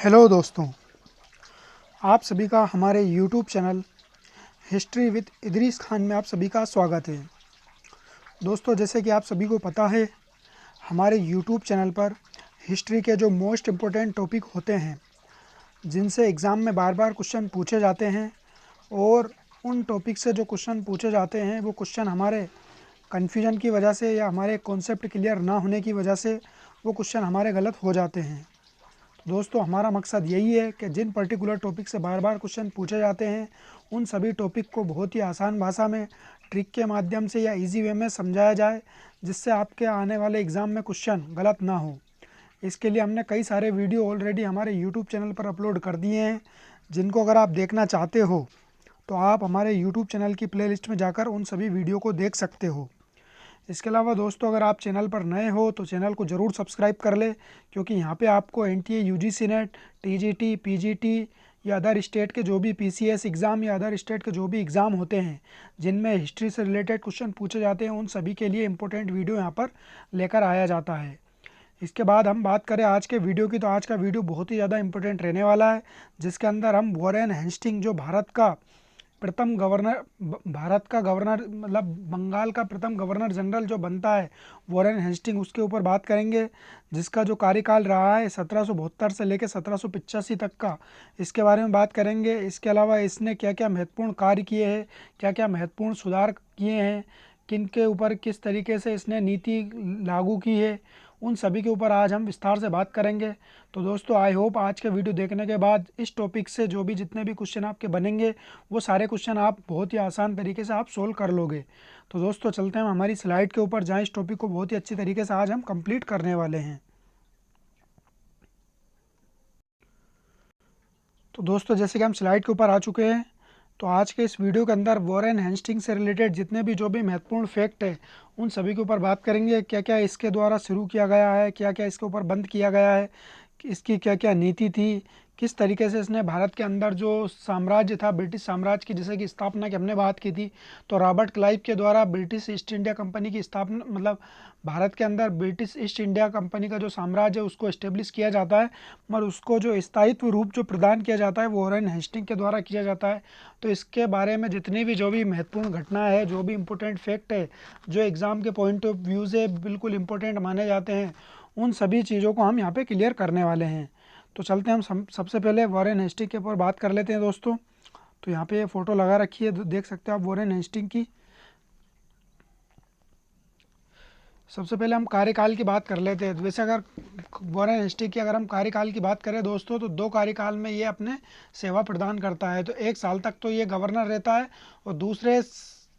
Hello दोस्तों, आप सभी का हमारे YouTube channel history with Idris Khan में आप सभी का स्वागत है। दोस्तों, जैसे कि आप सभी को पता है, हमारे यूट्यूब चैनल पर हिस्ट्री के जो मोस्ट इम्पोर्टेंट टॉपिक होते हैं, जिनसे एग्ज़ाम में बार बार क्वेश्चन पूछे जाते हैं, और उन टॉपिक से जो क्वेश्चन पूछे जाते हैं वो क्वेश्चन हमारे कन्फ्यूजन की वजह से या हमारे कॉन्सेप्ट क्लियर ना होने की वजह से वो क्वेश्चन हमारे गलत हो जाते हैं। दोस्तों, हमारा मकसद यही है कि जिन पर्टिकुलर टॉपिक से बार बार क्वेश्चन पूछे जाते हैं, उन सभी टॉपिक को बहुत ही आसान भाषा में ट्रिक के माध्यम से या इजी वे में समझाया जाए, जिससे आपके आने वाले एग्ज़ाम में क्वेश्चन गलत ना हो। इसके लिए हमने कई सारे वीडियो ऑलरेडी हमारे यूट्यूब चैनल पर अपलोड कर दिए हैं, जिनको अगर आप देखना चाहते हो तो आप हमारे यूट्यूब चैनल की प्लेलिस्ट में जाकर उन सभी वीडियो को देख सकते हो। इसके अलावा दोस्तों, अगर आप चैनल पर नए हो तो चैनल को ज़रूर सब्सक्राइब कर ले, क्योंकि यहाँ पे आपको NTA, UGC net, TGT, PGT या अदर स्टेट के जो भी पीसीएस एग्ज़ाम या अदर स्टेट के जो भी एग्ज़ाम होते हैं, जिनमें हिस्ट्री से रिलेटेड क्वेश्चन पूछे जाते हैं, उन सभी के लिए इंपॉर्टेंट वीडियो यहाँ पर लेकर आया जाता है। इसके बाद हम बात करें आज के वीडियो की, तो आज का वीडियो बहुत ही ज़्यादा इंपॉर्टेंट रहने वाला है, जिसके अंदर हम वॉरेन हेस्टिंग, जो भारत का गवर्नर मतलब बंगाल का प्रथम गवर्नर जनरल जो बनता है, वॉरेन हेस्टिंग, उसके ऊपर बात करेंगे, जिसका जो कार्यकाल रहा है 1772 से लेकर 1785 तक का, इसके बारे में बात करेंगे। इसके अलावा इसने क्या क्या महत्वपूर्ण कार्य किए हैं, क्या क्या महत्वपूर्ण सुधार किए हैं, किन के ऊपर किस तरीके से इसने नीति लागू की है, उन सभी के ऊपर आज हम विस्तार से बात करेंगे। तो दोस्तों, आई होप आज के वीडियो देखने के बाद इस टॉपिक से जो भी जितने भी क्वेश्चन आपके बनेंगे, वो सारे क्वेश्चन आप बहुत ही आसान तरीके से आप सोल्व कर लोगे। तो दोस्तों, चलते हैं हमारी स्लाइड के ऊपर, जहाँ इस टॉपिक को बहुत ही अच्छी तरीके से आज हम कंप्लीट करने वाले हैं। तो दोस्तों, जैसे कि हम स्लाइड के ऊपर आ चुके हैं, तो आज के इस वीडियो के अंदर वॉरेन हेस्टिंग से रिलेटेड जितने भी जो भी महत्वपूर्ण फैक्ट है, उन सभी के ऊपर बात करेंगे। क्या क्या इसके द्वारा शुरू किया गया है, क्या क्या इसके ऊपर बंद किया गया है, इसकी क्या क्या नीति थी, किस तरीके से इसने भारत के अंदर जो साम्राज्य था, ब्रिटिश साम्राज्य की जैसे कि स्थापना की हमने बात की थी, तो रॉबर्ट क्लाइव के द्वारा ब्रिटिश ईस्ट इंडिया कंपनी की स्थापना, मतलब भारत के अंदर ब्रिटिश ईस्ट इंडिया कंपनी का जो साम्राज्य है उसको इस्टेब्लिश किया जाता है, मगर उसको जो स्थायित्व रूप जो प्रदान किया जाता है वो वॉरेन हेस्टिंग के द्वारा किया जाता है। तो इसके बारे में जितनी भी जो भी महत्वपूर्ण घटना है, जो भी इम्पोर्टेंट फैक्ट है, जो एग्ज़ाम के पॉइंट ऑफ व्यू से बिल्कुल इम्पोर्टेंट माने जाते हैं, उन सभी चीज़ों को हम यहाँ पे क्लियर करने वाले हैं। तो चलते हैं हम सबसे पहले वॉरेन हेस्टिंग के ऊपर बात कर लेते हैं दोस्तों। तो यहाँ पे ये फ़ोटो लगा रखी है, देख सकते हो आप वॉरेन हेस्टिंग की। सबसे पहले हम कार्यकाल की बात कर लेते हैं। वैसे अगर वॉरेन हेस्टिंग की अगर हम कार्यकाल की बात करें दोस्तों, तो 2 कार्यकाल में ये अपने सेवा प्रदान करता है। तो 1 साल तक तो ये गवर्नर रहता है, और दूसरे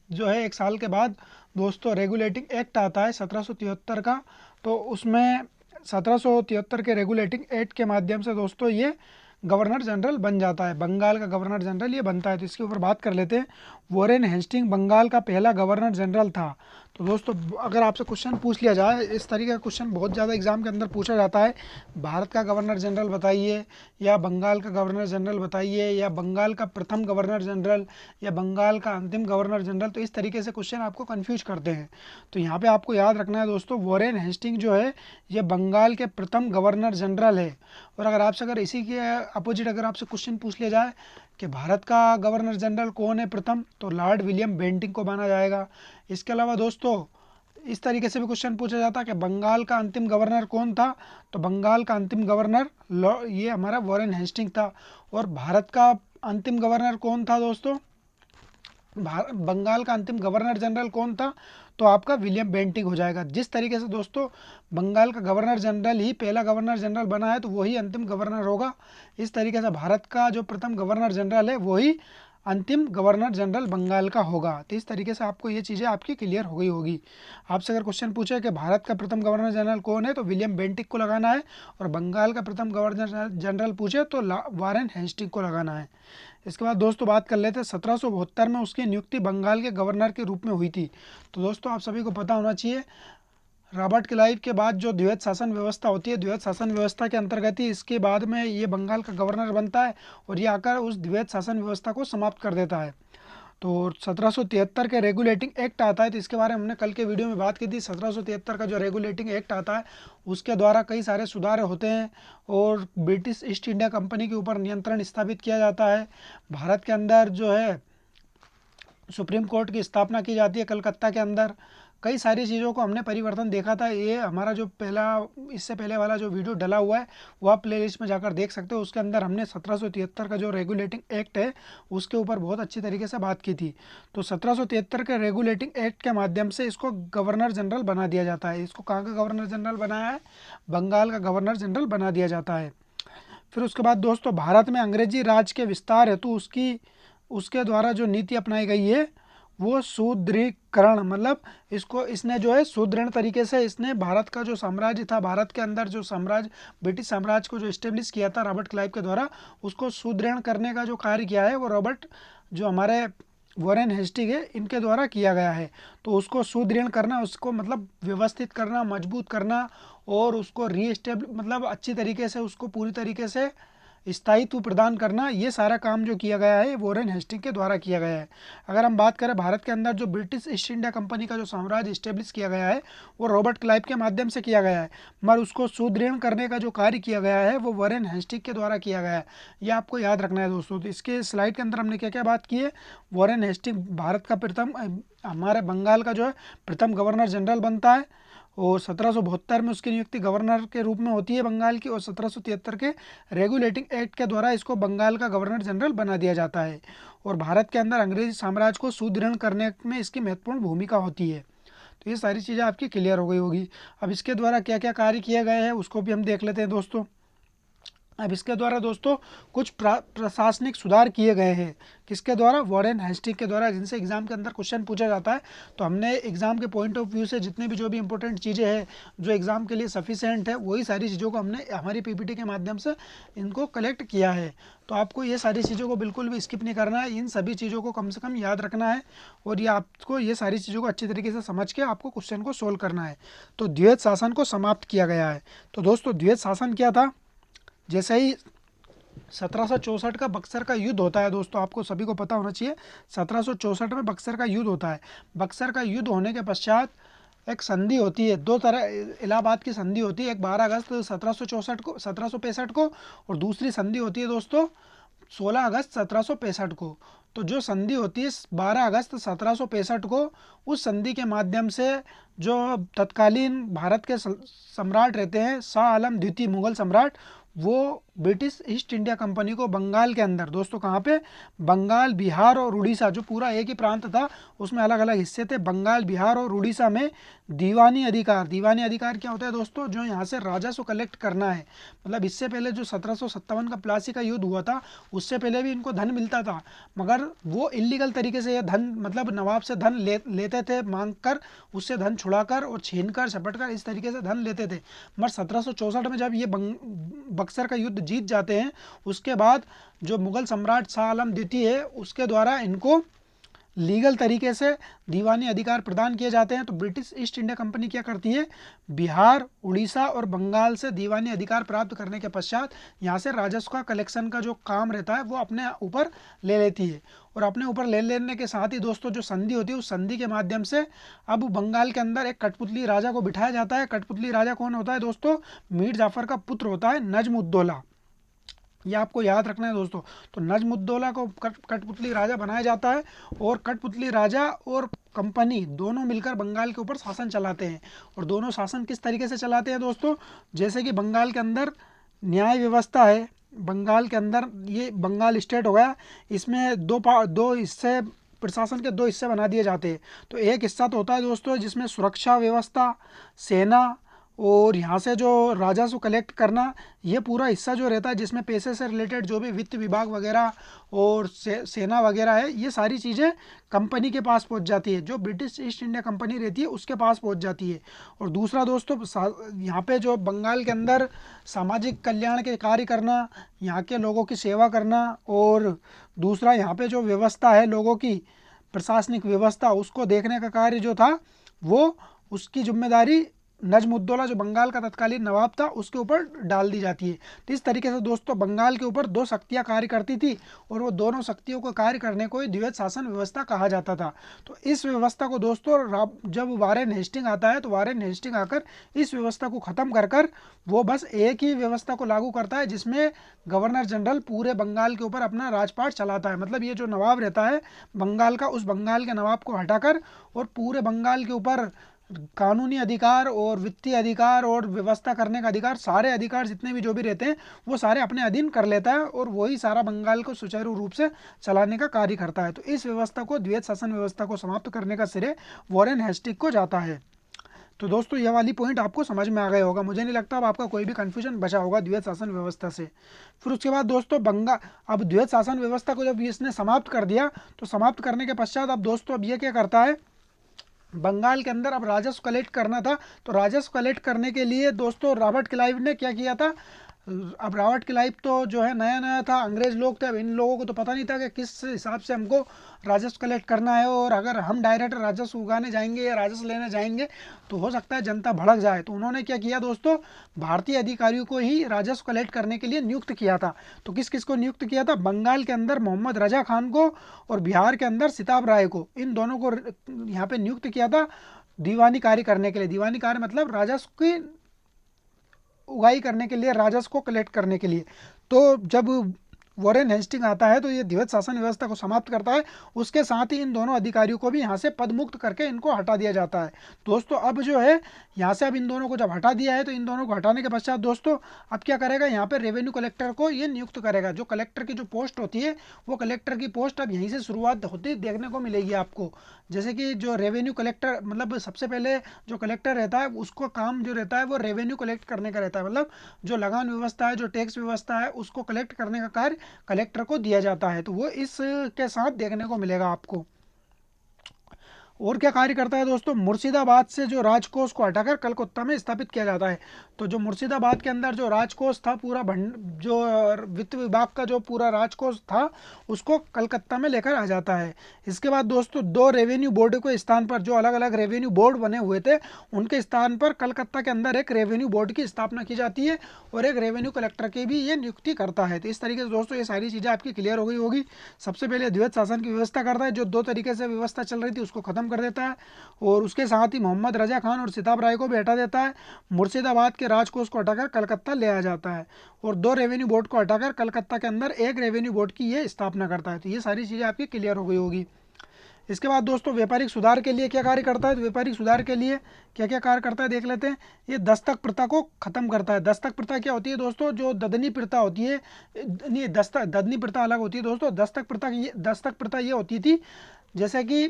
जो है 1 साल के बाद दोस्तों रेगुलेटिंग एक्ट आता है 1773 का। तो उसमें 1773 के रेगुलेटिंग एक्ट के माध्यम से दोस्तों ये गवर्नर जनरल बन जाता है, बंगाल का गवर्नर जनरल ये बनता है। तो इसके ऊपर बात कर लेते हैं। वॉरेन हेस्टिंग बंगाल का पहला गवर्नर जनरल था। तो दोस्तों, अगर आपसे क्वेश्चन पूछ लिया जाए, इस तरीके का क्वेश्चन बहुत ज़्यादा एग्जाम के अंदर पूछा जाता है, भारत का गवर्नर जनरल बताइए, या बंगाल का गवर्नर जनरल बताइए, या बंगाल का प्रथम गवर्नर जनरल, या बंगाल का अंतिम गवर्नर जनरल। तो इस तरीके से क्वेश्चन आपको कन्फ्यूज करते हैं। तो यहाँ पे आपको याद रखना है दोस्तों, वॉरेन हेस्टिंग जो है ये बंगाल के प्रथम गवर्नर जनरल है। और अगर इसी के अपोजिट अगर आपसे क्वेश्चन पूछ लिया जाए कि भारत का गवर्नर जनरल कौन है प्रथम, तो लॉर्ड विलियम बेंटिंग को माना जाएगा। इसके अलावा दोस्तों, इस तरीके से भी क्वेश्चन पूछा जाता है कि बंगाल का अंतिम गवर्नर कौन था, तो बंगाल का अंतिम गवर्नर ये हमारा वॉरेन हेस्टिंग था। और भारत का अंतिम गवर्नर कौन था दोस्तों, बंगाल का अंतिम गवर्नर जनरल कौन था, तो आपका विलियम बेंटिंग हो जाएगा। जिस तरीके से दोस्तों बंगाल का गवर्नर जनरल ही पहला गवर्नर जनरल बना है, तो वही अंतिम गवर्नर होगा। इस तरीके से भारत का जो प्रथम गवर्नर जनरल है वही अंतिम गवर्नर जनरल बंगाल का होगा। तो इस तरीके से आपको ये चीज़ें आपकी क्लियर हो गई होगी। आपसे अगर क्वेश्चन पूछे कि भारत का प्रथम गवर्नर जनरल कौन है, तो विलियम बेंटिक को लगाना है, और बंगाल का प्रथम गवर्नर जनरल पूछे तो वॉरेन हेस्टिंग को लगाना है। इसके बाद दोस्तों बात कर लेते हैं 1772 में उसकी नियुक्ति बंगाल के गवर्नर के रूप में हुई थी। तो दोस्तों, आप सभी को पता होना चाहिए, रॉबर्ट क्लाइव के बाद जो द्वैध शासन व्यवस्था होती है, द्वैध शासन व्यवस्था के अंतर्गत ही इसके बाद में ये बंगाल का गवर्नर बनता है, और ये आकर उस द्वैध शासन व्यवस्था को समाप्त कर देता है। तो 1773 के रेगुलेटिंग एक्ट आता है, तो इसके बारे में हमने कल के वीडियो में बात की थी। 1773 का जो रेगुलेटिंग एक्ट आता है उसके द्वारा कई सारे सुधार होते हैं और ब्रिटिश ईस्ट इंडिया कंपनी के ऊपर नियंत्रण स्थापित किया जाता है। भारत के अंदर जो है सुप्रीम कोर्ट की स्थापना की जाती है कलकत्ता के अंदर। कई सारी चीज़ों को हमने परिवर्तन देखा था। ये हमारा जो पहला इससे पहले वाला जो वीडियो डला हुआ है वो आप प्लेलिस्ट में जाकर देख सकते हो। उसके अंदर हमने 1773 का जो रेगुलेटिंग एक्ट है उसके ऊपर बहुत अच्छी तरीके से बात की थी। तो 1773 के रेगुलेटिंग एक्ट के माध्यम से इसको गवर्नर जनरल बना दिया जाता है। इसको कहाँ का गवर्नर जनरल बनाया है? बंगाल का गवर्नर जनरल बना दिया जाता है। फिर उसके बाद दोस्तों भारत में अंग्रेजी राज के विस्तार हेतु उसके द्वारा जो नीति अपनाई गई है वो सुदृढ़ीकरण, मतलब इसने जो है सुदृढ़ तरीके से इसने भारत का जो साम्राज्य था, भारत के अंदर जो साम्राज्य ब्रिटिश साम्राज्य को जो इस्टेब्लिश किया था रॉबर्ट क्लाइव के द्वारा, उसको सुदृढ़ करने का जो कार्य किया है वो रॉबर्ट जो हमारे वॉरेन हेस्टिंग है इनके द्वारा किया गया है। तो उसको सुदृढ़ करना, उसको मतलब व्यवस्थित करना, मजबूत करना और उसको मतलब अच्छी तरीके से उसको पूरी तरीके से स्थायित्व प्रदान करना, ये सारा काम जो किया गया है वॉरेन हेस्टिंग के द्वारा किया गया है। अगर हम बात करें भारत के अंदर जो ब्रिटिश ईस्ट इंडिया कंपनी का जो साम्राज्य इस्टेब्लिश किया गया है वो रॉबर्ट क्लाइव के माध्यम से किया गया है, मगर उसको सुदृढ़ करने का जो कार्य किया गया है वो वॉरेन हेस्टिंग के द्वारा किया गया है। ये आपको याद रखना है दोस्तों। तो इसके स्लाइड के अंदर हमने क्या क्या बात की है। वॉरेन हेस्टिंग भारत का प्रथम, हमारे बंगाल का जो है प्रथम गवर्नर जनरल बनता है और 1772 में उसकी नियुक्ति गवर्नर के रूप में होती है बंगाल की, और 1773 के रेगुलेटिंग एक्ट के द्वारा इसको बंगाल का गवर्नर जनरल बना दिया जाता है। और भारत के अंदर अंग्रेजी साम्राज्य को सुदृढ़ करने में इसकी महत्वपूर्ण भूमिका होती है। तो ये सारी चीज़ें आपकी क्लियर हो गई होगी। अब इसके द्वारा क्या क्या कार्य किए गए हैं उसको भी हम देख लेते हैं दोस्तों। अब इसके द्वारा दोस्तों कुछ प्रशासनिक सुधार किए गए हैं। किसके द्वारा? वॉरेन हेस्टिंग के द्वारा, जिनसे एग्जाम के अंदर क्वेश्चन पूछा जाता है। तो हमने एग्जाम के पॉइंट ऑफ व्यू से जितने भी जो भी इंपॉर्टेंट चीज़ें हैं जो एग्जाम के लिए सफिशिएंट है वही सारी चीज़ों को हमने हमारी पीपीटी के माध्यम से इनको कलेक्ट किया है। तो आपको ये सारी चीज़ों को बिल्कुल भी स्किप नहीं करना है, इन सभी चीज़ों को कम से कम याद रखना है और ये आपको ये सारी चीज़ों को अच्छी तरीके से समझ के आपको क्वेश्चन को सोल्व करना है। तो द्वैत शासन को समाप्त किया गया है। तो दोस्तों द्वैत शासन क्या था? जैसे ही 1764 का बक्सर का युद्ध होता है दोस्तों, आपको सभी को पता होना चाहिए 1764 में बक्सर का युद्ध होता है। बक्सर का युद्ध होने के पश्चात एक संधि होती है, दो तरह इलाहाबाद की संधि होती है, एक 12 अगस्त 1765 को और दूसरी संधि होती है दोस्तों 16 अगस्त 1765 को। तो जो संधि होती है 12 अगस्त 1765 को, उस संधि के माध्यम से जो तत्कालीन भारत के सम्राट रहते हैं शाह आलम द्वितीय मुगल सम्राट, वो ब्रिटिश ईस्ट इंडिया कंपनी को बंगाल के अंदर दोस्तों कहाँ पे? बंगाल, बिहार और उड़ीसा, जो पूरा एक ही प्रांत था उसमें अलग अलग हिस्से थे। बंगाल, बिहार और उड़ीसा में दीवानी अधिकार क्या होता है दोस्तों? जो यहाँ से राजस्व कलेक्ट करना है। मतलब इससे पहले जो 1757 का प्लासी का युद्ध हुआ था उससे पहले भी इनको धन मिलता था, मगर वो इलीगल तरीके से यह धन, मतलब नवाब से धन लेते थे, मांग कर, उससे धन छुड़ाकर और छीन कर झपट कर इस तरीके से धन लेते थे। मगर 1764 में जब ये बक्सर का युद्ध जीत जाते हैं उसके बाद जो मुगल सम्राट शाह आलम द्वितीय है उसके द्वारा इनको लीगल तरीके से दीवानी अधिकार प्रदान किए जाते हैं। तो ब्रिटिश ईस्ट इंडिया कंपनी क्या करती है? बिहार, उड़ीसा और बंगाल से दीवानी अधिकार प्राप्त करने के पश्चात यहाँ से राजस्व का कलेक्शन का जो काम रहता है वो अपने ऊपर ले लेती है। और अपने ऊपर ले लेने के साथ ही दोस्तों जो संधि होती है उस संधि के माध्यम से अब बंगाल के अंदर एक कठपुतली राजा को बिठाया जाता है। कठपुतली राजा कौन होता है दोस्तों? मीर जाफर का पुत्र होता है नजमुद्दौला। ये आपको याद रखना है दोस्तों। तो नजमुद्दौला को कठपुतली राजा बनाया जाता है और कठपुतली राजा और कंपनी दोनों मिलकर बंगाल के ऊपर शासन चलाते हैं। और दोनों शासन किस तरीके से चलाते हैं दोस्तों? जैसे कि बंगाल के अंदर न्याय व्यवस्था है, बंगाल के अंदर ये बंगाल स्टेट हो गया, इसमें दो हिस्से, प्रशासन के दो हिस्से बना दिए जाते हैं। तो एक हिस्सा तो होता है दोस्तों जिसमें सुरक्षा व्यवस्था, सेना और यहाँ से जो राजस्व कलेक्ट करना, ये पूरा हिस्सा जो रहता है जिसमें पैसे से रिलेटेड जो भी वित्त विभाग वगैरह और सेना वगैरह है, ये सारी चीज़ें कंपनी के पास पहुँच जाती है, जो ब्रिटिश ईस्ट इंडिया कंपनी रहती है उसके पास पहुँच जाती है। और दूसरा दोस्तों यहाँ पे जो बंगाल के अंदर सामाजिक कल्याण के कार्य करना, यहाँ के लोगों की सेवा करना, और दूसरा यहाँ पे जो व्यवस्था है लोगों की प्रशासनिक व्यवस्था उसको देखने का कार्य जो था वो उसकी जिम्मेदारी नजमुद्दौला जो बंगाल का तत्कालीन नवाब था उसके ऊपर डाल दी जाती है। तो इस तरीके से दोस्तों बंगाल के ऊपर दो शक्तियाँ कार्य करती थी और वो दोनों शक्तियों को कार्य करने को ही द्वैत शासन व्यवस्था कहा जाता था। तो इस व्यवस्था को दोस्तों जब वारेन हेस्टिंग आता है तो वारेन हेस्टिंग आकर इस व्यवस्था को ख़त्म कर कर वो बस एक ही व्यवस्था को लागू करता है जिसमें गवर्नर जनरल पूरे बंगाल के ऊपर अपना राजपाट चलाता है। मतलब ये जो नवाब रहता है बंगाल का, उस बंगाल के नवाब को हटाकर और पूरे बंगाल के ऊपर कानूनी अधिकार और वित्तीय अधिकार और व्यवस्था करने का अधिकार, सारे अधिकार जितने भी जो भी रहते हैं वो सारे अपने अधीन कर लेता है और वही सारा बंगाल को सुचारू रूप से चलाने का कार्य करता है। तो इस व्यवस्था को, द्वैत शासन व्यवस्था को समाप्त करने का श्रेय वॉरेन हेस्टिंग को जाता है। तो दोस्तों यह वाली पॉइंट आपको समझ में आ गया होगा, मुझे नहीं लगता अब आपका कोई भी कन्फ्यूजन बचा होगा द्वैत शासन व्यवस्था से। फिर उसके बाद दोस्तों अब द्वैत शासन व्यवस्था को जब इसने समाप्त कर दिया तो समाप्त करने के पश्चात अब दोस्तों अब ये क्या करता है, बंगाल के अंदर अब राजस्व कलेक्ट करना था। तो राजस्व कलेक्ट करने के लिए दोस्तों रॉबर्ट क्लाइव ने क्या किया था, अब रॉबर्ट क्लाइव तो जो है नया नया था, अंग्रेज लोग थे, अब इन लोगों को तो पता नहीं था कि किस हिसाब से हमको राजस्व कलेक्ट करना है और अगर हम डायरेक्ट राजस्व उगाने जाएंगे या राजस्व लेने जाएंगे तो हो सकता है जनता भड़क जाए। तो उन्होंने क्या किया दोस्तों, भारतीय अधिकारियों को ही राजस्व कलेक्ट करने के लिए नियुक्त किया था। तो किस किस को नियुक्त किया था, बंगाल के अंदर मोहम्मद रजा खान को और बिहार के अंदर सिताब राय को, इन दोनों को यहाँ पे नियुक्त किया था दीवानी कार्य करने के लिए। दीवानी कार्य मतलब राजस्व की उगाई करने के लिए, राजस्व को कलेक्ट करने के लिए। तो जब वॉरेन हेस्टिंग आता है तो ये द्वैत शासन व्यवस्था को समाप्त करता है, उसके साथ ही इन दोनों अधिकारियों को भी यहाँ से पद मुक्त करके इनको हटा दिया जाता है। दोस्तों अब जो है यहाँ से अब इन दोनों को जब हटा दिया है तो इन दोनों को हटाने के पश्चात दोस्तों अब क्या करेगा, यहाँ पे रेवेन्यू कलेक्टर को ये नियुक्त करेगा। जो कलेक्टर की जो पोस्ट होती है वो कलेक्टर की पोस्ट अब यहीं से शुरुआत होती देखने को मिलेगी आपको। जैसे कि जो रेवेन्यू कलेक्टर, मतलब सबसे पहले जो कलेक्टर रहता है उसको काम जो रहता है वो रेवेन्यू कलेक्ट करने का रहता है। मतलब जो लगान व्यवस्था है, जो टैक्स व्यवस्था है उसको कलेक्ट करने का कार्य कलेक्टर को दिया जाता है। तो वो इसके साथ देखने को मिलेगा आपको। और क्या कार्य करता है दोस्तों, मुर्शिदाबाद से जो राजकोष को हटाकर कलकत्ता में स्थापित किया जाता है। तो जो मुर्शिदाबाद के अंदर जो राजकोष था पूरा जो वित्त विभाग का जो पूरा राजकोष था उसको कलकत्ता में लेकर आ जाता है। इसके बाद दोस्तों दो रेवेन्यू बोर्ड के स्थान पर, जो अलग अलग रेवेन्यू बोर्ड बने हुए थे उनके स्थान पर कलकत्ता के अंदर एक रेवेन्यू बोर्ड की स्थापना की जाती है और एक रेवेन्यू कलेक्टर की भी ये नियुक्ति करता है। तो इस तरीके से दोस्तों ये सारी चीज़ें आपकी क्लियर हो गई होगी। सबसे पहले द्वैत शासन की व्यवस्था करता है, जो दो तरीके से व्यवस्था चल रही थी उसको खत्म कर देता है और उसके साथ ही मोहम्मद रजा खान और सिताब राय को भी हटा देता है। मुर्शिदाबाद के राजकोष को हटाकर कलकत्ता ले आ जाता है और दो रेवेन्यू बोर्ड को हटाकर कलकत्ता के अंदर एक रेवेन्यू बोर्ड की ये स्थापना करता है। तो ये सारी चीज़ें आपकी क्लियर हो गई होगी। इसके बाद दोस्तों व्यापारिक सुधार के लिए क्या कार्य करता है, तो व्यापारिक सुधार के लिए क्या क्या कार्य करता है देख लेते हैं। ये दस्तक प्रथा को खत्म करता है। दस्तक प्रथा क्या होती है दोस्तों, जो ददनी प्रथा होती है, नहीं ददनी प्रथा अलग होती है दोस्तों। दस्तक प्रथा ये होती थी जैसे कि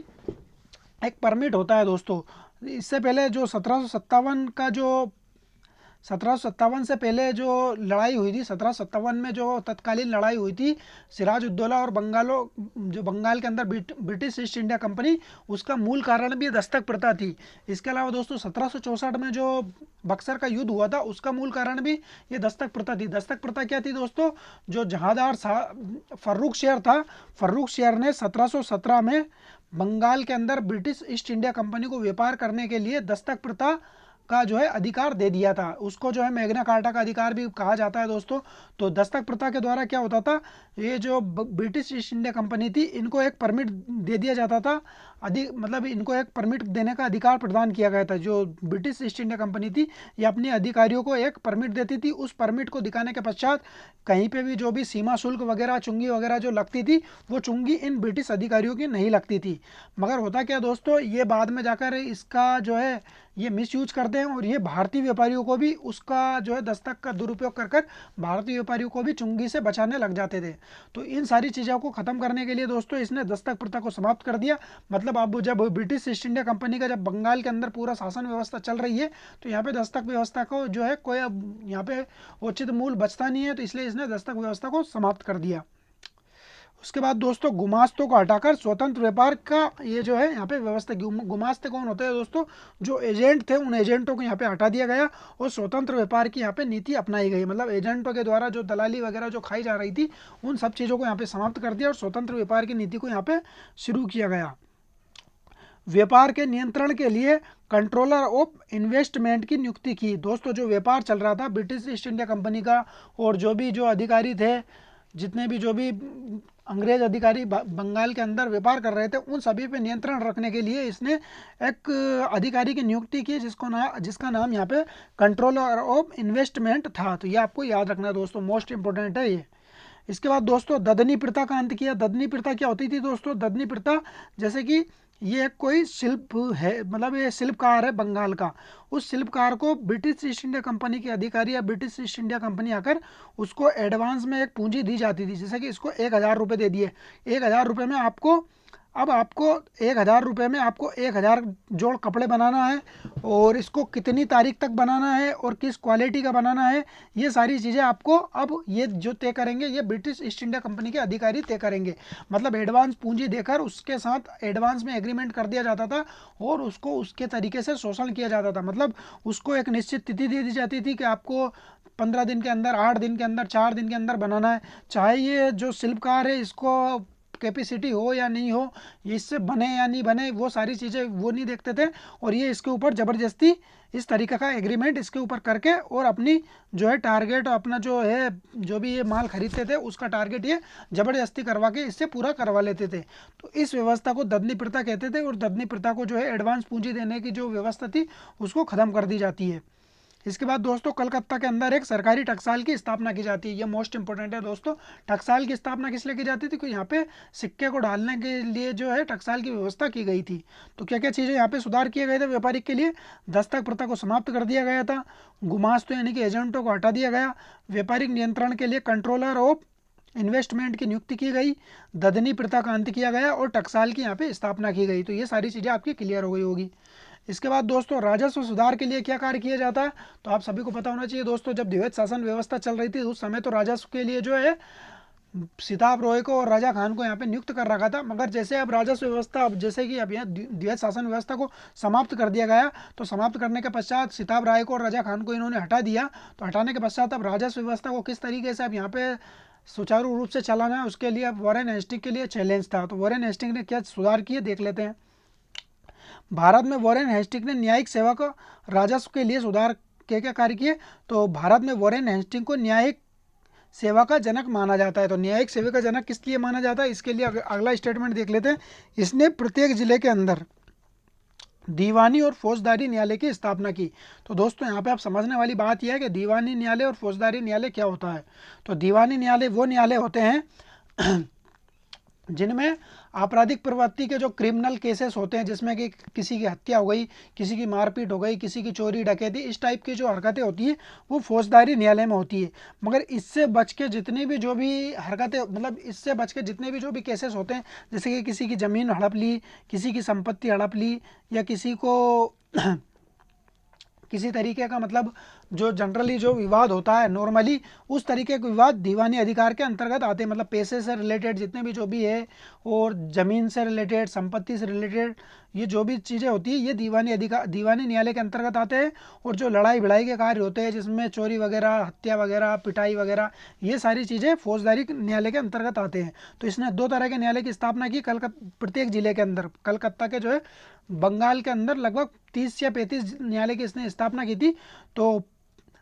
एक परमिट होता है दोस्तों। इससे पहले जो 1757 का जो 1757 से पहले जो लड़ाई हुई थी, 1757 में जो तत्कालीन लड़ाई हुई थी सिराजुद्दौला और जो बंगाल के अंदर ब्रिटिश ईस्ट इंडिया कंपनी, उसका मूल कारण भी दस्तक प्रथा थी। इसके अलावा दोस्तों 1764 में जो बक्सर का युद्ध हुआ था उसका मूल कारण भी ये दस्तक प्रथा थी। दस्तक प्रथा क्या थी दोस्तों, जो जहांदार फर्रुख शेर था, फर्रुख शेर ने 1717 में बंगाल के अंदर ब्रिटिश ईस्ट इंडिया कंपनी को व्यापार करने के लिए दस्तक प्रथा का जो है अधिकार दे दिया था। उसको जो है मैग्ना कार्टा का अधिकार भी कहा जाता है दोस्तों। तो दस्तक प्रथा के द्वारा क्या होता था, ये जो ब्रिटिश ईस्ट इंडिया कंपनी थी इनको एक परमिट दे दिया जाता था, मतलब इनको एक परमिट देने का अधिकार प्रदान किया गया था। जो ब्रिटिश ईस्ट इंडिया कंपनी थी ये अपने अधिकारियों को एक परमिट देती थी। उस परमिट को दिखाने के पश्चात कहीं पे भी जो भी सीमा शुल्क वगैरह, चुंगी वगैरह जो लगती थी वो चुंगी इन ब्रिटिश अधिकारियों की नहीं लगती थी। मगर होता क्या दोस्तों, ये बाद में जाकर इसका जो है ये मिसयूज करते हैं और ये भारतीय व्यापारियों को भी उसका जो है दस्तक का दुरुपयोग कर कर भारतीय व्यापारियों को भी चुंगी से बचाने लग जाते थे। तो इन सारी चीज़ों को ख़त्म करने के लिए दोस्तों इसने दस्तक प्रथा को समाप्त कर दिया। मतलब अब जब ब्रिटिश ईस्ट इंडिया कंपनी का जब बंगाल के अंदर पूरा शासन व्यवस्था चल रही है तो यहाँ पे दस्तक व्यवस्था को जो है कोई अब यहाँ पे उचित मूल बचता नहीं है, तो इसलिए इसने दस्तक व्यवस्था को समाप्त कर दिया। उसके बाद दोस्तों गुमास्तों को हटाकर स्वतंत्र व्यापार का ये जो है यहाँ पे व्यवस्था। गुमास्ते कौन होते हैं दोस्तों, जो एजेंट थे उन एजेंटों को यहाँ पे हटा दिया गया और स्वतंत्र व्यापार की यहाँ पे नीति अपनाई गई। मतलब एजेंटों के द्वारा जो दलाली वगैरह जो खाई जा रही थी उन सब चीज़ों को यहाँ पे समाप्त कर दिया और स्वतंत्र व्यापार की नीति को यहाँ पे शुरू किया गया। व्यापार के नियंत्रण के लिए कंट्रोलर ऑफ इन्वेस्टमेंट की नियुक्ति की। दोस्तों जो व्यापार चल रहा था ब्रिटिश ईस्ट इंडिया कंपनी का, और जो अधिकारी थे, जितने भी जो भी अंग्रेज अधिकारी बंगाल के अंदर व्यापार कर रहे थे, उन सभी पे नियंत्रण रखने के लिए इसने एक अधिकारी की नियुक्ति की, जिसका नाम यहाँ पे कंट्रोलर ऑफ इन्वेस्टमेंट था। तो ये आपको याद रखना है दोस्तों, मोस्ट इंपॉर्टेंट है ये। इसके बाद दोस्तों ददनी प्रथा का अंत किया। ददनी प्रथा क्या होती थी दोस्तों? ददनी प्रथा, जैसे कि ये एक कोई शिल्प है, मतलब ये शिल्पकार है बंगाल का, उस शिल्पकार को ब्रिटिश ईस्ट इंडिया कंपनी के अधिकारी या ब्रिटिश ईस्ट इंडिया कंपनी आकर उसको एडवांस में एक पूंजी दी जाती थी। जैसे कि इसको 1,000 रुपये दे दिए, 1,000 रुपये में आपको 1,000 रुपये में आपको 1,000 जोड़ कपड़े बनाना है, और इसको कितनी तारीख तक बनाना है और किस क्वालिटी का बनाना है, ये सारी चीज़ें आपको अब ये जो तय करेंगे, ये ब्रिटिश ईस्ट इंडिया कंपनी के अधिकारी तय करेंगे। मतलब एडवांस पूंजी देकर उसके साथ एडवांस में एग्रीमेंट कर दिया जाता था, और उसको उसके तरीके से शोषण किया जाता था। मतलब उसको एक निश्चित तिथि दे दी जाती थी कि आपको 15 दिन के अंदर, 8 दिन के अंदर, 4 दिन के अंदर बनाना है। चाहे ये जो शिल्पकार है इसको कैपेसिटी हो या नहीं हो, इससे बने या नहीं बने, वो सारी चीज़ें वो नहीं देखते थे, और ये इसके ऊपर ज़बरदस्ती इस तरीके का एग्रीमेंट इसके ऊपर करके, और अपनी जो है टारगेट, अपना जो है जो भी ये माल खरीदते थे उसका टारगेट ये ज़बरदस्ती करवा के इससे पूरा करवा लेते थे। तो इस व्यवस्था को ददनी प्रथा कहते थे, और ददनी प्रथा को जो है एडवांस पूंजी देने की जो व्यवस्था थी उसको ख़त्म कर दी जाती है। इसके बाद दोस्तों कलकत्ता के अंदर एक सरकारी टकसाल की स्थापना की जाती है। ये मोस्ट इंपॉर्टेंट है दोस्तों। टकसाल की स्थापना किस लिए की जाती थी? क्योंकि यहाँ पे सिक्के को डालने के लिए जो है टकसाल की व्यवस्था की गई थी। तो क्या क्या चीज़ें यहाँ पे सुधार किए गए थे व्यापारिक के लिए? दस्तक प्रथा को समाप्त कर दिया गया था, गुमास्तों यानी कि एजेंटों को हटा दिया गया, व्यापारिक नियंत्रण के लिए कंट्रोलर ऑफ इन्वेस्टमेंट की नियुक्ति की गई, ददनी प्रथा का अंत किया गया, और टकसाल की यहाँ पे स्थापना की गई। तो ये सारी चीज़ें आपकी क्लियर हो गई होगी। इसके बाद दोस्तों राजस्व सुधार के लिए क्या कार्य किया जाता है? तो आप सभी को पता होना चाहिए दोस्तों, जब द्विवेद शासन व्यवस्था चल रही थी उस समय तो राजस्व के लिए जो है सिताब रोय को और राजा खान को यहाँ पे नियुक्त कर रखा था। मगर जैसे अब राजस्व व्यवस्था, अब जैसे कि अब यहाँ द्विवेद शासन व्यवस्था को समाप्त कर दिया गया, तो समाप्त करने के पश्चात सिताब राय को और राजा खान को इन्होंने हटा दिया। तो हटाने के पश्चात अब राजस्व व्यवस्था को किस तरीके से अब यहाँ पे सुचारू रूप से चलाना है, उसके लिए अब वॉरेन हेस्टिंग के लिए चैलेंज था। तो वॉरेन हेस्टिंग ने क्या सुधार किए देख लेते हैं। भारत में वॉरेन हेस्टिंग ने न्यायिक सेवा को राजस्व के लिए सुधार के क्या कार्य किए? तो भारत में वॉरेन हेस्टिंग को न्यायिक सेवा का जनक माना जाता है। तो न्यायिक सेवा का जनक किस लिए माना जाता है? इसके लिए अगला स्टेटमेंट देख लेते हैं। इसने प्रत्येक जिले के अंदर दीवानी और फौजदारी न्यायालय की स्थापना की। तो दोस्तों यहाँ पे आप समझने वाली बात यह है कि दीवानी न्यायालय और फौजदारी न्यायालय क्या होता है। तो दीवानी न्यायालय वो न्यायालय होते हैं जिनमें आपराधिक प्रवृत्ति के जो क्रिमिनल केसेस होते हैं, जिसमें कि किसी की हत्या हो गई, किसी की मारपीट हो गई, किसी की चोरी डकैती, इस टाइप की जो हरकतें होती है वो फौजदारी न्यायालय में होती है। मगर इससे बच के जितनी भी जो भी हरकतें, मतलब इससे बच के जितने भी जो भी केसेस होते हैं, जैसे कि किसी की ज़मीन हड़प ली, किसी की संपत्ति हड़प ली, या किसी को किसी तरीके का, मतलब जो जनरली जो विवाद होता है नॉर्मली, उस तरीके के विवाद दीवानी अधिकार के अंतर्गत आते हैं। मतलब पैसे से रिलेटेड जितने भी जो भी है, और ज़मीन से रिलेटेड, संपत्ति से रिलेटेड, ये जो भी चीज़ें होती है ये दीवानी न्यायालय के अंतर्गत आते हैं। और जो लड़ाई भिड़ाई के कार्य होते हैं, जिसमें चोरी वगैरह, हत्या वगैरह, पिटाई वगैरह, ये सारी चीज़ें फौजदारी न्यायालय के अंतर्गत आते हैं। तो इसने 2 तरह के न्यायालय की स्थापना की प्रत्येक जिले के अंदर। कलकत्ता के जो है बंगाल के अंदर लगभग 30 या 35 न्यायालय की इसने स्थापना की थी। तो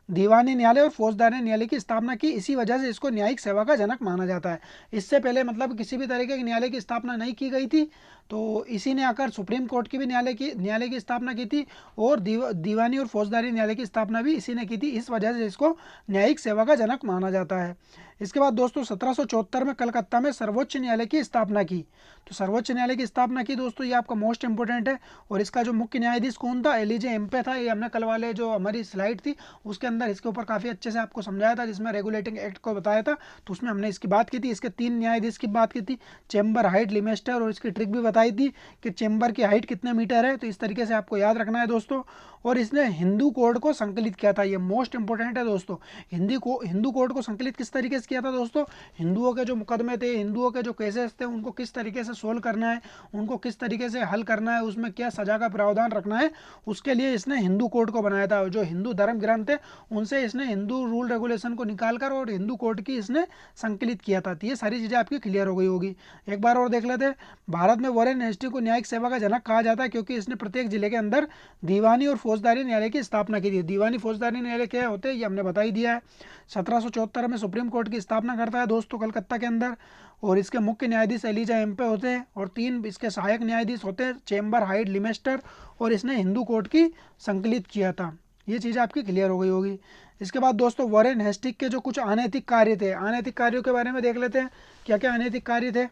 दीवानी न्यायालय और फौजदारी न्यायालय की स्थापना की, इसी वजह से इसको न्यायिक सेवा का जनक माना जाता है। इससे पहले मतलब किसी भी तरीके के न्यायालय की स्थापना नहीं की गई थी। तो इसी ने आकर सुप्रीम कोर्ट की भी न्यायालय की स्थापना की थी, और दीवानी और फौजदारी न्यायालय की स्थापना भी इसी ने की थी। इस वजह से इसको न्यायिक सेवा का जनक माना जाता है। इसके बाद दोस्तों 1774 में कलकत्ता में सर्वोच्च न्यायालय की स्थापना की। तो सर्वोच्च न्यायालय की स्थापना की दोस्तों, ये आपका मोस्ट इंपोर्टेंट है। और इसका जो मुख्य न्यायाधीश कौन था? एलिजे एम्पे था। ये हमने कल वाले जो हमारी स्लाइड थी उसके अंदर इसके ऊपर काफ़ी अच्छे से आपको समझाया था, जिसमें रेगुलेटिंग एक्ट को बताया था। तो उसमें हमने इसकी बात की थी। इसके 3 न्यायाधीश की बात की थी, चेम्बर, हाइट, लिमेस्टर, और इसकी ट्रिक भी बताई थी कि चेम्बर की हाइट कितने मीटर है। तो इस तरीके से आपको याद रखना है दोस्तों। और इसने हिंदू कोड को संकलित किया था। ये मोस्ट इंपॉर्टेंट है दोस्तों। हिंदू कोड को संकलित किस तरीके से किया था दोस्तों? हिंदुओं के जो मुकदमे थे, हिंदुओं के जो केसेस थे, उनको किस तरीके से सोल्व करना है, उनको किस तरीके से हल करना है, उसमें क्या सजा का प्रावधान रखना है, उसके लिए इसने हिंदू कोड को बनाया था। जो हिंदू धर्म ग्रंथ थे उनसे इसने हिंदू रूल रेगुलेशन को निकालकर और हिंदू कोड की इसने संकलित किया था। तो ये सारी चीज़ें आपकी क्लियर हो गई होगी। एक बार और देख लेते हैं। भारत में वॉरेन हेस्टिंग को न्यायिक सेवा का जनक कहा जाता है क्योंकि इसने प्रत्येक जिले के अंदर दीवानी और फौजदारी न्यायालय की स्थापना की थी। दीवानी फौजदारी न्यायालय क्या होते हैं ये हमने बता ही दिया है। 1774 में सुप्रीम कोर्ट की स्थापना करता है दोस्तों कलकत्ता के अंदर, और इसके मुख्य न्यायाधीश एलिजा एम्पे होते हैं और 3 इसके सहायक न्यायाधीश होते हैं, चेम्बर, हाइड, लिमेस्टर, और इसने हिंदू कोड की संकलित किया था। ये चीज़ आपकी क्लियर हो गई होगी। इसके बाद दोस्तों वॉरेन हेस्टिंग के जो कुछ अनैतिक कार्य थे, अनैतिक कार्यों के बारे में देख लेते हैं। क्या क्या अनैतिक कार्य थे?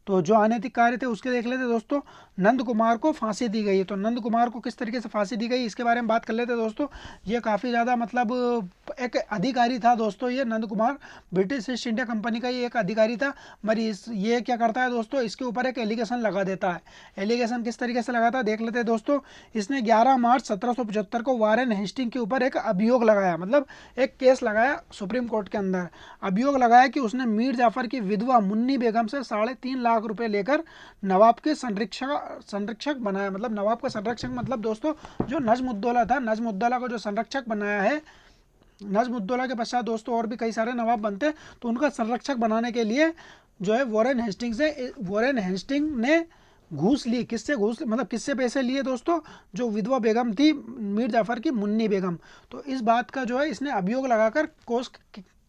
तो जो अनैतिक कार्य थे उसके देख लेते दोस्तों। नंद कुमार को फांसी दी गई। तो नंद कुमार को किस तरीके से फांसी दी गई इसके बारे में बात कर लेते दोस्तों। ये काफ़ी ज़्यादा मतलब एक अधिकारी था दोस्तों। ये Nand Kumar British East India Company का ये एक अधिकारी था। मगर ये क्या करता है दोस्तों, इसके ऊपर एक एलिगेशन लगा देता है। एलिगेशन किस तरीके से लगाता है देख लेते हैं दोस्तों। इसने 11 मार्च 1775 को वॉरेन हेस्टिंग के ऊपर एक अभियोग लगाया, मतलब एक केस लगाया सुप्रीम कोर्ट के अंदर। अभियोग लगाया कि उसने मीर जाफर की विधवा मुन्नी बेगम से 3.5 लाख रुपए लेकर नवाब के संरक्षक बनाया। मतलब नवाब का संरक्षक मतलब दोस्तों जो नजमुद्दौला था, नजमुद्दौला को जो संरक्षक बनाया है। नजमुद्दौला के पश्चात दोस्तों और भी कई सारे नवाब बनते, तो उनका संरक्षक बनाने के लिए जो है वॉरेन हेस्टिंग ने घूस ली। किससे घूस, मतलब किससे पैसे लिए दोस्तों? जो विधवा बेगम थी मीर जाफर की मुन्नी बेगम। तो इस बात का जो है इसने अभियोग लगाकर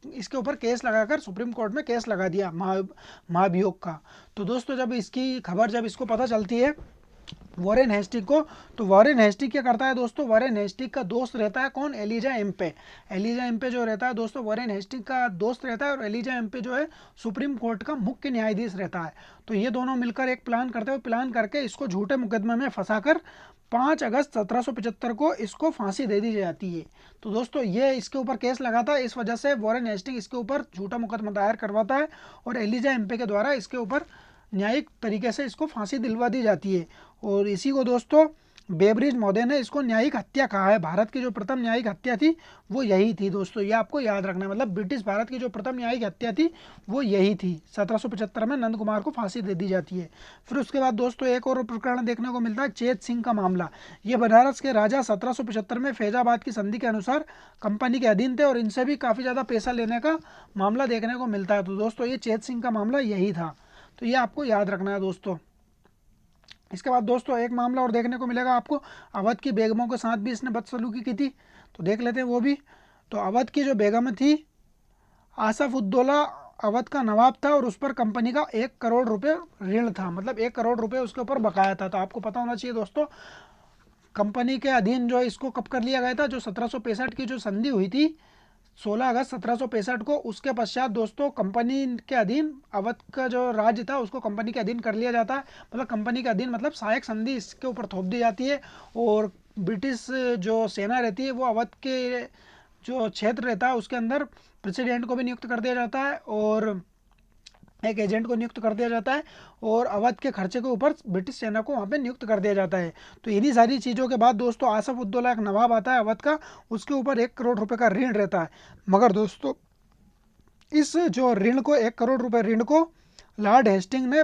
इसके ऊपर केस लगाकर सुप्रीम कोर्ट में केस लगा दिया महाभियोग का। तो दोस्तों जब इसकी खबर जब इसको पता चलती है वॉरेन हेस्टिंग को, तो वॉरेन हेस्टिंग क्या करता है दोस्तों? वॉरेन हेस्टिंग का दोस्त रहता है कौन? एलिजा एम्पे। एलिजा एम्पे जो रहता है दोस्तों वॉरेन हेस्टिंग का दोस्त रहता है, और एलिजा एम्पे जो है सुप्रीम कोर्ट का मुख्य न्यायाधीश रहता है। तो ये दोनों मिलकर एक प्लान करते हुए प्लान करके इसको झूठे मुकदमे में फंसाकर 5 अगस्त 1775 को इसको फांसी दे दी जाती है। तो दोस्तों ये इसके ऊपर केस लगाता है, इस वजह से वॉरेन हेस्टिंग इसके ऊपर झूठा मुकदमा दायर करवाता है और एलिजा एम्पे के द्वारा इसके ऊपर न्यायिक तरीके से इसको फांसी दिलवा दी जाती है। और इसी को दोस्तों बेब्रिज महोदय ने इसको न्यायिक हत्या कहा है। भारत की जो प्रथम न्यायिक हत्या थी वो यही थी दोस्तों। ये आपको याद रखना है, मतलब ब्रिटिश भारत की जो प्रथम न्यायिक हत्या थी वो यही थी। 1775 में नंद कुमार को फांसी दे दी जाती है। फिर उसके बाद दोस्तों एक और प्रकरण देखने को मिलता है, चेत सिंह का मामला। ये बनारस के राजा 1775 में फैजाबाद की संधि के अनुसार कंपनी के अधीन थे और इनसे भी काफ़ी ज़्यादा पैसा लेने का मामला देखने को मिलता है। तो दोस्तों ये चेत सिंह का मामला यही था। तो ये आपको याद रखना है दोस्तों। इसके बाद दोस्तों एक मामला और देखने को मिलेगा आपको, अवध की बेगमों के साथ भी इसने बदसलूकी की थी। तो देख लेते हैं वो भी। तो अवध की जो बेगम थी आसफ उद्दौला अवध का नवाब था और उस पर कंपनी का 1 करोड़ रुपए ऋण था, मतलब 1 करोड़ रुपए उसके ऊपर बकाया था। तो आपको पता होना चाहिए दोस्तों कंपनी के अधीन जो इसको कब कर लिया गया था, जो 1765 की जो संधि हुई थी 16 अगस्त 1765 को, उसके पश्चात दोस्तों कंपनी के अधीन अवध का जो राज्य था उसको कंपनी के अधीन कर लिया जाता है। मतलब कंपनी के अधीन मतलब सहायक संधि इसके ऊपर थोप दी जाती है और ब्रिटिश जो सेना रहती है वो अवध के जो क्षेत्र रहता है उसके अंदर प्रेसिडेंट को भी नियुक्त कर दिया जाता है और एक एजेंट को नियुक्त कर दिया जाता है और अवध के खर्चे के ऊपर ब्रिटिश सेना को वहाँ पे नियुक्त कर दिया जाता है। तो इन्हीं सारी चीज़ों के बाद दोस्तों आसफ उद्दौला एक नवाब आता है अवध का, उसके ऊपर 1 करोड़ रुपए का ऋण रहता है। मगर दोस्तों इस जो ऋण को 1 करोड़ रुपए ऋण को लॉर्ड हेस्टिंग ने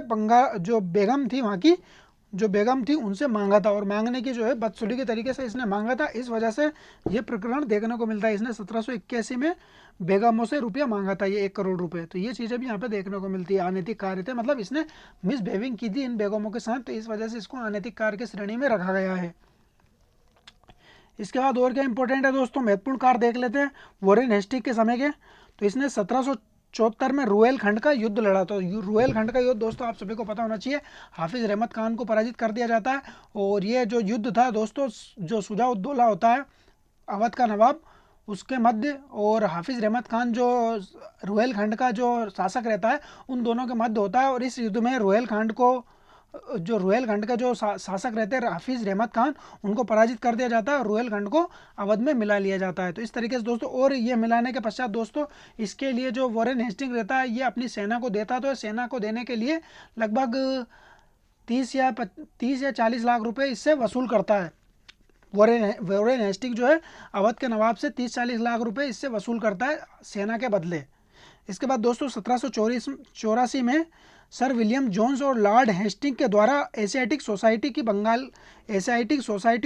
जो बेगम थी वहाँ की जो बेगम थी उनसे मांगा था और मांगने की जो है बदसलूकी तरीके से इसने मांगा था। इस वजह से ये प्रकरण देखने को मिलता है। इसने 1781 में बेगमों से रुपया मांगा था, ये 1 करोड़ रुपए। तो ये चीज़ें भी यहाँ पे देखने को मिलती है। अनैतिक कार्य थे, मतलब इसने मिसबिहेविंग की थी इन बेगमों के साथ, तो इस वजह से इसको अनैतिक कार्य की श्रेणी में रखा गया है। इसके बाद और क्या इंपॉर्टेंट है दोस्तों, महत्वपूर्ण कार्य देख लेते हैं वॉरेन हेस्टिंग के समय के। तो इसने 1774 में रुहेलखंड का युद्ध लड़ा। तो रुहेलखंड का युद्ध दोस्तों आप सभी को पता होना चाहिए, हाफिज रहमत खान को पराजित कर दिया जाता है। और ये जो युद्ध था दोस्तों, जो शुजा-उद-दौला होता है अवध का नवाब, उसके मध्य और हाफिज रहमत खान जो रुहेलखंड का जो शासक रहता है, उन दोनों के मध्य होता है। और इस युद्ध में रुहेलखंड का जो शासक रहते हैं हाफिज रहमत खान, उनको पराजित कर दिया जाता है और रुहेलखंड को अवध में मिला लिया जाता है। तो इस तरीके से दोस्तों, और ये मिलाने के पश्चात दोस्तों इसके लिए जो वॉरेन हेस्टिंग रहता है ये अपनी सेना को देता, तो सेना को देने के लिए लगभग 30 या 40 लाख रुपए इससे वसूल करता है। वॉरेन हेस्टिंग जो है अवध के नवाब से 30-40 लाख रुपए इससे वसूल करता है सेना के बदले। इसके बाद दोस्तों 1784 में सर विलियम जोन्स और लॉर्ड हेस्टिंग के द्वारा एशियाटिक सोसाइटी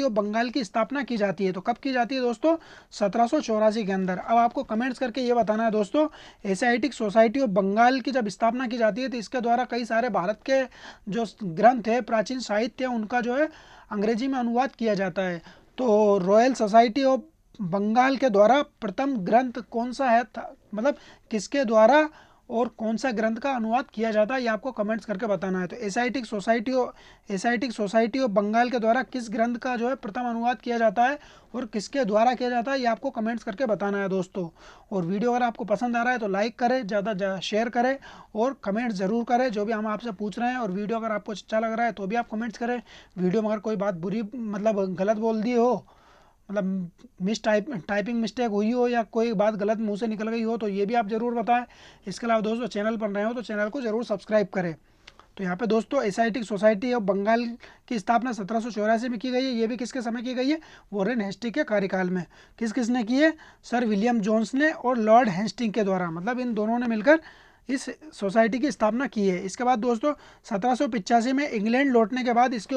ऑफ बंगाल की स्थापना की जाती है। तो कब की जाती है दोस्तों? 1784 के अंदर। अब आपको कमेंट्स करके ये बताना है दोस्तों, एशियाटिक सोसाइटी ऑफ बंगाल की जब स्थापना की जाती है तो इसके द्वारा कई सारे भारत के जो ग्रंथ है, प्राचीन साहित्य है, उनका जो है अंग्रेजी में अनुवाद किया जाता है। तो रॉयल सोसाइटी ऑफ बंगाल के द्वारा प्रथम ग्रंथ कौन सा है मतलब किसके द्वारा और कौन सा ग्रंथ का अनुवाद किया जाता है, ये आपको कमेंट्स करके बताना है। तो एशियाटिक सोसाइटी ऑफ बंगाल के द्वारा किस ग्रंथ का जो है प्रथम अनुवाद किया जाता है और किसके द्वारा किया जाता है, ये आपको कमेंट्स करके बताना है दोस्तों। और वीडियो अगर आपको पसंद आ रहा है तो लाइक करें, ज़्यादा शेयर करें और कमेंट्स ज़रूर करें जो भी हम आपसे पूछ रहे हैं। और वीडियो अगर आपको अच्छा लग रहा है तो भी आप कमेंट्स करें। वीडियो में अगर कोई बात बुरी मतलब गलत बोल दी हो, मतलब टाइपिंग मिस्टेक हुई हो या कोई बात गलत मुंह से निकल गई हो तो ये भी आप ज़रूर बताएं। इसके अलावा दोस्तों चैनल पर नए हो तो चैनल को ज़रूर सब्सक्राइब करें। तो यहाँ पे दोस्तों एशियाटिक सोसाइटी ऑफ बंगाल की स्थापना 1784 में की गई है। ये भी किसके समय की गई है? वॉरेन हेस्टिंग के कार्यकाल में। किसने की है? सर विलियम जोन्स ने और लॉर्ड हेस्टिंग के द्वारा, मतलब इन दोनों ने मिलकर इस सोसाइटी की स्थापना की है। इसके बाद दोस्तों 1785 में इंग्लैंड लौटने के बाद इसके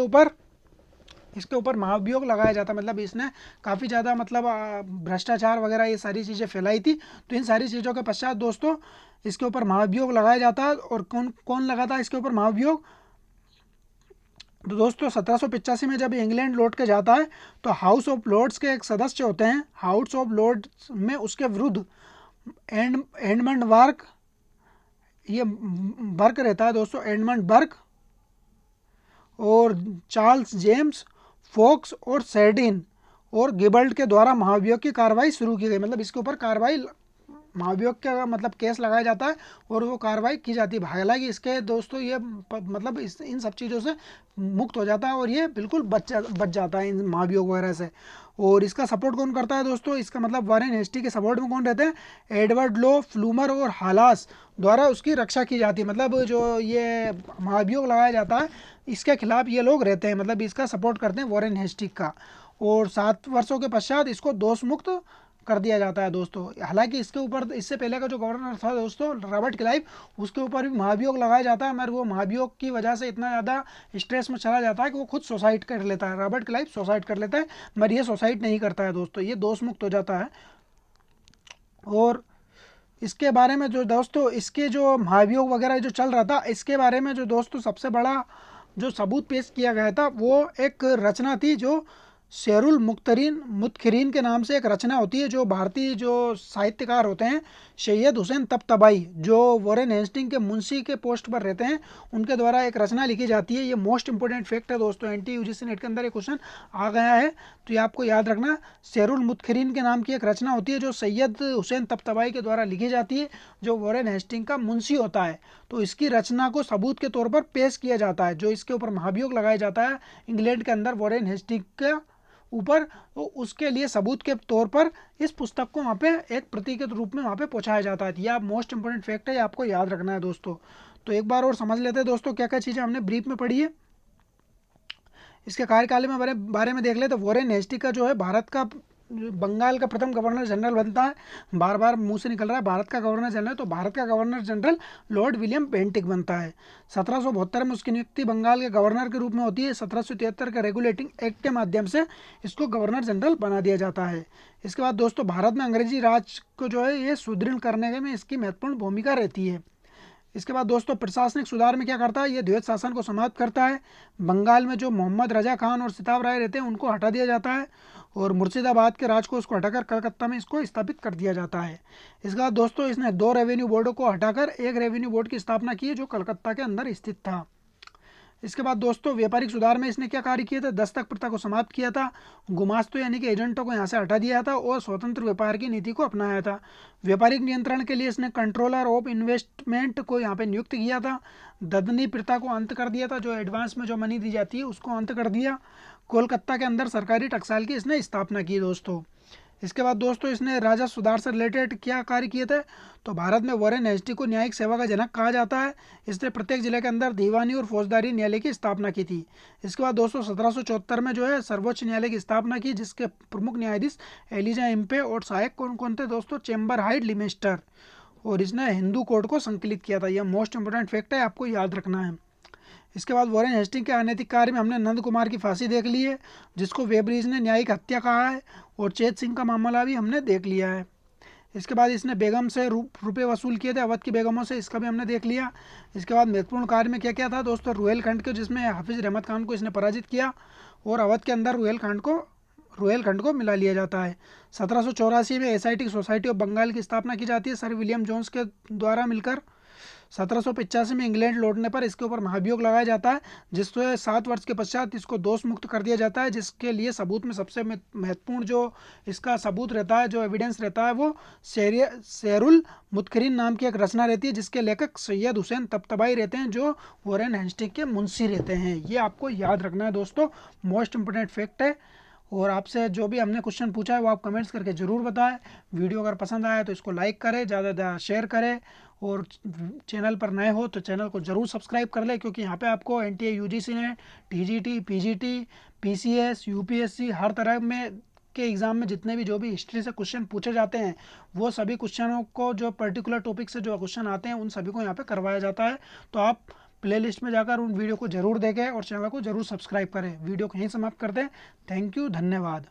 ऊपर महाभियोग लगाया जाता, मतलब इसने काफ़ी ज़्यादा मतलब भ्रष्टाचार वगैरह ये सारी चीज़ें फैलाई थी। तो इन सारी चीज़ों के पश्चात दोस्तों इसके ऊपर महाभियोग लगाया जाता है। और कौन लगाता है इसके ऊपर महाभियोग? तो दोस्तों 1785 में जब इंग्लैंड लौट के जाता है तो हाउस ऑफ लॉर्ड्स के एक सदस्य होते हैं, हाउस ऑफ लॉर्ड्स में उसके विरुद्ध एडमंड बर्क, ये बर्क रहता है दोस्तों, एडमंड बर्क और चार्ल्स जेम्स फोक्स और सेडिन और गिबल्ट के द्वारा महाभियोग की कार्रवाई शुरू की गई। मतलब इसके ऊपर कार्रवाई, महाभियोग का मतलब केस लगाया जाता है और वो कार्रवाई की जाती है। हालांकि इसके दोस्तों ये मतलब इन सब चीज़ों से मुक्त हो जाता है और ये बिल्कुल बच जाता है इन महाभियोग वगैरह से। और इसका सपोर्ट कौन करता है दोस्तों? इसका मतलब वॉरेन हेस्टिंग के सपोर्ट में कौन रहते हैं? एडवर्ड लो, फ्लूमर और हालास द्वारा उसकी रक्षा की जाती है। मतलब जो ये महाभियोग लगाया जाता है इसके खिलाफ ये लोग रहते हैं, मतलब इसका सपोर्ट करते हैं वॉरेन हेस्टिंग का। और 7 वर्षों के पश्चात इसको दोष मुक्त कर दिया जाता है दोस्तों। हालांकि इसके ऊपर इससे पहले का जो गवर्नर था दोस्तों रॉबर्ट क्लाइव, उसके ऊपर भी महाभियोग लगाया जाता है, मगर वो महाभियोग की वजह से इतना ज़्यादा स्ट्रेस में चला जाता है कि वो खुद सुसाइड कर लेता है। रॉबर्ट क्लाइव सुसाइड कर लेता है, मगर ये सुसाइड नहीं करता है दोस्तों, ये दोष मुक्त हो जाता है। और इसके बारे में जो दोस्तों इसके जो महाभियोग वगैरह जो चल रहा था, इसके बारे में जो दोस्तों सबसे बड़ा जो सबूत पेश किया गया था वो एक रचना थी जो शेरुल मुत्खरीन के नाम से एक रचना होती है, जो भारतीय जो साहित्यकार होते हैं सैयद हुसैन तबतबाई, जो वॉरेन हेस्टिंग के मुंशी के पोस्ट पर रहते हैं, उनके द्वारा एक रचना लिखी जाती है। ये मोस्ट इंपॉर्टेंट फैक्ट है दोस्तों, एनटी यूजीसी नेट के अंदर एक क्वेश्चन आ गया है तो ये आपको याद रखना। शेरुल मुत्खरीन के नाम की एक रचना होती है जो सैयद हुसैन तबतबाई के द्वारा लिखी जाती है, जो वॉरेन हेस्टिंग का मुंशी होता है। तो इसकी रचना को सबूत के तौर पर पेश किया जाता है, जो इसके ऊपर महाभियोग लगाया जाता है इंग्लैंड के अंदर वॉरेन हेस्टिंग का ऊपर, तो उसके लिए सबूत के तौर पर इस पुस्तक को वहाँ पे एक प्रति के रूप में वहाँ पे पहुँचाया जाता है। यह मोस्ट इंपोर्टेंट फैक्ट है, आपको याद रखना है दोस्तों। तो एक बार और समझ लेते हैं दोस्तों क्या क्या चीज़ें हमने ब्रीफ में पढ़ी है। इसके कार्यकाल में बारे में देख ले तो वॉरेन हेस्टिंग का जो है भारत का बंगाल का प्रथम गवर्नर जनरल बनता है। बार बार मुंह से निकल रहा है भारत का गवर्नर जनरल, तो भारत का governor general Lord William Bentinck बनता है। 1772 में उसकी नियुक्ति बंगाल के गवर्नर के रूप में होती है। 1773 के रेगुलेटिंग एक्ट के माध्यम से इसको गवर्नर जनरल बना दिया जाता है। इसके बाद दोस्तों भारत में अंग्रेजी राज को जो है ये सुदृढ़ करने में इसकी महत्वपूर्ण भूमिका रहती है। इसके बाद दोस्तों प्रशासनिक सुधार में क्या करता है? ये द्वैत शासन को समाप्त करता है। बंगाल में जो मोहम्मद रजा खान और सिताब राय रहते हैं उनको हटा दिया जाता है और मुर्शिदाबाद के राज को उसको हटाकर कलकत्ता में इसको स्थापित कर दिया जाता है। इसके बाद दोस्तों इसने 2 रेवेन्यू बोर्डों को हटाकर एक रेवेन्यू बोर्ड की स्थापना की है जो कलकत्ता के अंदर स्थित था। इसके बाद दोस्तों व्यापारिक सुधार में इसने क्या कार्य किया था? दस्तक प्रथा को समाप्त किया था, गुमास्तों यानी कि एजेंटों को यहाँ से हटा दिया था और स्वतंत्र व्यापार की नीति को अपनाया था। व्यापारिक नियंत्रण के लिए इसने कंट्रोलर ऑफ इन्वेस्टमेंट को यहाँ पे नियुक्त किया था। ददनी प्रथा को अंत कर दिया था, जो एडवांस में जो मनी दी जाती है उसको अंत कर दिया। कोलकाता के अंदर सरकारी टकसाल की इसने स्थापना की दोस्तों। इसके बाद दोस्तों इसने राजा सुधार से रिलेटेड क्या कार्य किए थे, तो भारत में वॉरेन हेस्टी को न्यायिक सेवा का जनक कहा जाता है। इसने प्रत्येक जिले के अंदर दीवानी और फौजदारी न्यायालय की स्थापना की थी। इसके बाद दोस्तों 1774 में जो है सर्वोच्च न्यायालय की स्थापना की, जिसके प्रमुख न्यायाधीश एलिजा इम्पे और सहायक कौन कौन थे दोस्तों, चेम्बर हाइड लिमेस्टर। और इसने हिंदू कोड को संकलित किया था। यह मोस्ट इंपोर्टेंट फैक्ट है, आपको याद रखना है। इसके बाद वॉरेन हेस्टिंग के अनैतिक कार्य में हमने नंद कुमार की फांसी देख ली है, जिसको वेबरीज ने न्यायिक हत्या कहा है। और चेत सिंह का मामला भी हमने देख लिया है। इसके बाद इसने बेगम से रुपए वसूल किए थे, अवध की बेगमों से, इसका भी हमने देख लिया। इसके बाद महत्वपूर्ण कार्य में क्या क्या था दोस्तों, रुहेलखंड के, जिसमें हाफिज रहमत खान को इसने पराजित किया और अवध के अंदर रुहेलखंड को मिला लिया जाता है। 1784 में एसाइटिक सोसाइटी ऑफ बंगाल की स्थापना की जाती है सर विलियम जोन्स के द्वारा मिलकर। 1785 में इंग्लैंड लौटने पर इसके ऊपर महाभियोग लगाया जाता है, जिससे 7 वर्ष के पश्चात इसको दोष मुक्त कर दिया जाता है, जिसके लिए सबूत में सबसे महत्वपूर्ण जो इसका सबूत रहता है, जो एविडेंस रहता है, वो शेरुल मुतकरीन नाम की एक रचना रहती है, जिसके लेखक सैयद हुसैन तबतबाई रहते हैं, जो वॉरेन हेस्टिंग के मुंशी रहते हैं। ये आपको याद रखना है दोस्तों, मोस्ट इंपोर्टेंट फैक्ट है। और आपसे जो भी हमने क्वेश्चन पूछा है वो आप कमेंट्स करके ज़रूर बताएं। वीडियो अगर पसंद आया तो इसको लाइक करें, ज़्यादा ज़्यादा शेयर करें, और चैनल पर नए हो तो चैनल को ज़रूर सब्सक्राइब कर लें, क्योंकि यहाँ पे आपको एनटीए यूजीसी ने टीजीटी पीजीटी पीसीएस यूपीएससी हर तरह में के एग्ज़ाम में जितने भी जो भी हिस्ट्री से क्वेश्चन पूछे जाते हैं, वो सभी क्वेश्चनों को, जो पर्टिकुलर टॉपिक से जो क्वेश्चन आते हैं, उन सभी को यहाँ पे करवाया जाता है। तो आप प्लेलिस्ट में जाकर उन वीडियो को ज़रूर देखें और चैनल को ज़रूर सब्सक्राइब करें। वीडियो को यहीं समाप्त करते हैं। थैंक यू, धन्यवाद।